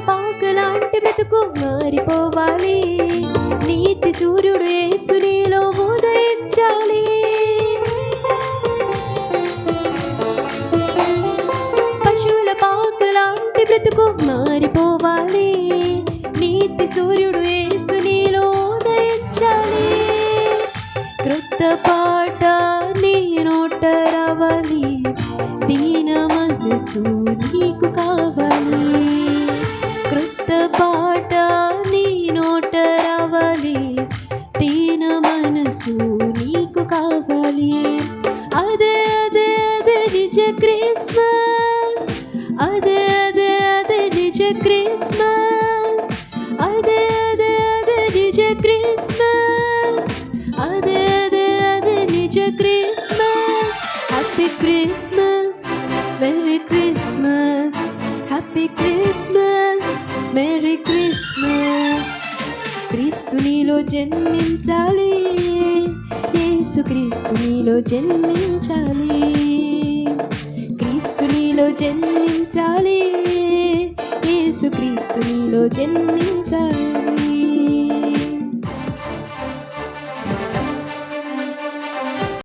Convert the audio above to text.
పాకలాంటి బ్రతుకు మారిపోవాలి. నీతి సూర్యుడు యేసు నీలో ఉదయించాలి. పశువుల పాకలాంటి బ్రతుకు మారిపోవాలి. నీతి సూర్యుడు యేసు నీలో ఉదయించాలి. క్రొత్త పాట నీ నోట రావాలి. దీన మనసు నీకు కావాలి. క్రొత్త పాట నీ నోట రావాలి. దీన మనసు నీకు కావాలి. అదే అదే అదే నిజ క్రిస్మస్. అదే అదే అదే నిజ క్రిస్మస్. అదే అదే అదే నిజ క్రిస్మస్. అదే అదే అదే నిజ Christmas. Happy Christmas, merry Christmas. Happy Christmas, merry Christmas. క్రీస్తు నీలో జన్మించాలి. యేసు క్రీస్తు నీలో జన్మించాలి. క్రీస్తు నీలో జన్మించాలి. యేసు క్రీస్తు నీలో జన్మించాలి.